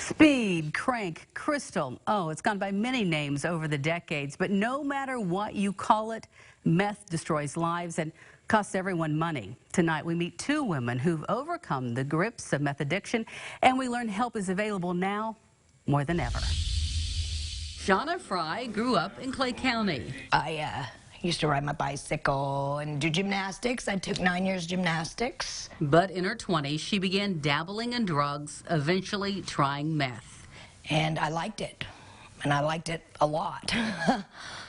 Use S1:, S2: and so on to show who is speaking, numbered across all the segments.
S1: Speed, crank, crystal. Oh, it's gone by many names over the decades, but no matter what you call it, meth destroys lives and costs everyone money. Tonight, we meet two women who've overcome the grips of meth addiction, and we learn help is available now more than ever. Shauna Fry grew up in Clay County.
S2: I used to ride my bicycle and do gymnastics. I took 9 years gymnastics.
S1: But in her 20s, she began dabbling in drugs, eventually trying meth.
S2: And I liked it. And I liked it a lot.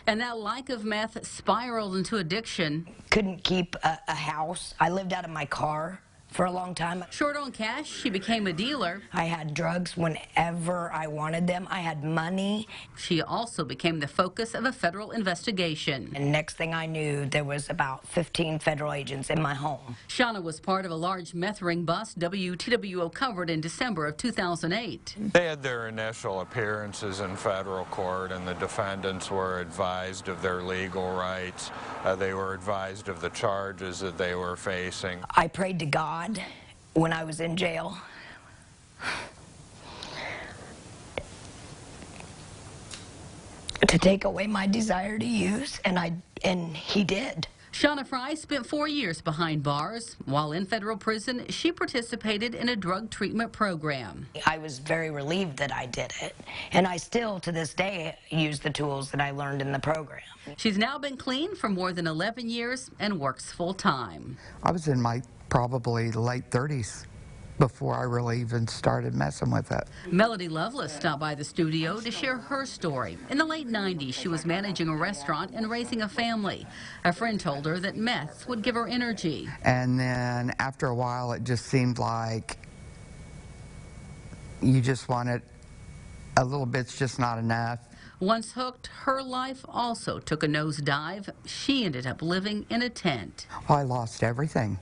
S1: And that like of meth spiraled into addiction.
S2: Couldn't keep a house. I lived out of my car for a long time.
S1: Short on cash, she became a dealer.
S2: I had drugs whenever I wanted them. I had money.
S1: She also became the focus of a federal investigation.
S2: And next thing I knew, there was about 15 federal agents in my home.
S1: Shauna was part of a large meth ring bust WTWO covered in December of 2008.
S3: They had their initial appearances in federal court, and the defendants were advised of their legal rights. They were advised of the charges that they were facing.
S2: I prayed to God when I was in jail to take away my desire to use, and he did.
S1: Shauna Fry spent 4 years behind bars. While in federal prison, she participated in a drug treatment program.
S2: I was very relieved that I did it, and I still, to this day, use the tools that I learned in the program.
S1: She's now been clean for more than 11 years and works full-time.
S4: I was in my probably late 30s before I really even started messing with it.
S1: Melody Lovelace stopped by the studio to share her story. In the late 90s, she was managing a restaurant and raising a family. A friend told her that meth would give her energy.
S4: And then after a while, it just seemed like you just wanted a little bit's just not enough.
S1: Once hooked, her life also took a nosedive. She ended up living in a tent.
S4: Well, I lost everything.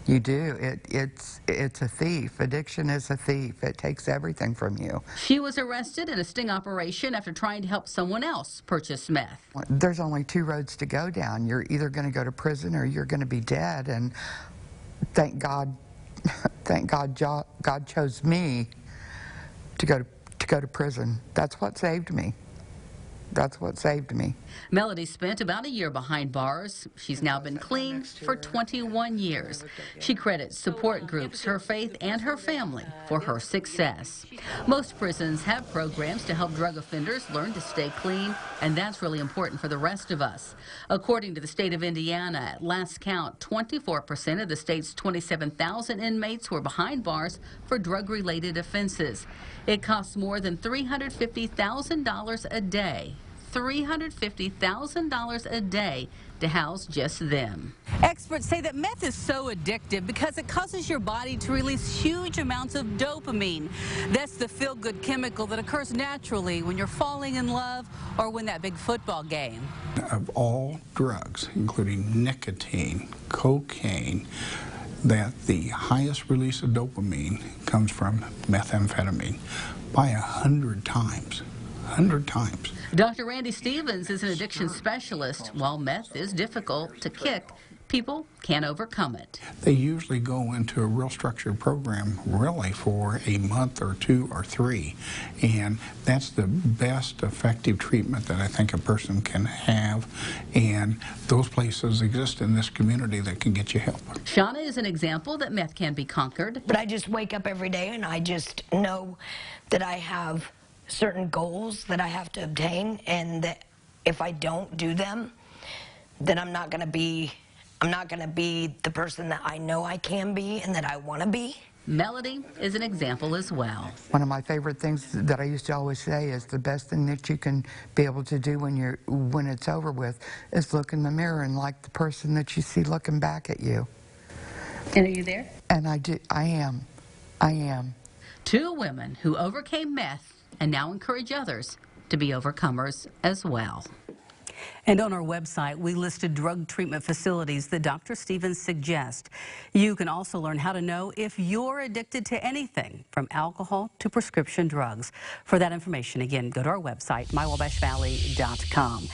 S4: You do. It's a thief. Addiction is a thief. It takes everything from you.
S1: She was arrested in a sting operation after trying to help someone else purchase meth.
S4: There's only two roads to go down. You're either going to go to prison or you're going to be dead. And thank God, God chose me to go to prison. That's what saved me. That's what saved me.
S1: Melody spent about a year behind bars. She's now been clean for 21 years. She credits support groups, her faith, and her family for her success. Most prisons have programs to help drug offenders learn to stay clean, and that's really important for the rest of us. According to the state of Indiana, at last count, 24% of the state's 27,000 inmates were behind bars for drug-related offenses. It costs more than $350,000 a day. $350,000 a day to house just them. Experts say that meth is so addictive because it causes your body to release huge amounts of dopamine. That's the feel-good chemical that occurs naturally when you're falling in love or win that big football game.
S5: Of all drugs, including nicotine, cocaine, that the highest release of dopamine comes from methamphetamine by 100 times. 100 times.
S1: Dr. Randy Stevens is an addiction specialist. While meth is difficult to kick, people can overcome it.
S5: They usually go into a real structured program really for a month or 2 or 3, and that's the best effective treatment that I think a person can have, and those places exist in this community that can get you help.
S1: Shauna is an example that meth can be conquered.
S2: But I just wake up every day and I just know that I have certain goals that I have to obtain, and that if I don't do them, then I'm not going to be the person that I know I can be and that I want to be.
S1: Melody is an example as well.
S4: One of my favorite things that I used to always say is the best thing that you can be able to do when it's over with is look in the mirror and like the person that you see looking back at you.
S1: And are you there?
S4: And I am.
S1: Two women who overcame meth and now encourage others to be overcomers as well. And on our website, we listed drug treatment facilities that Dr. Stevens suggests. You can also learn how to know if you're addicted to anything from alcohol to prescription drugs. For that information, again, go to our website, mywabashvalley.com.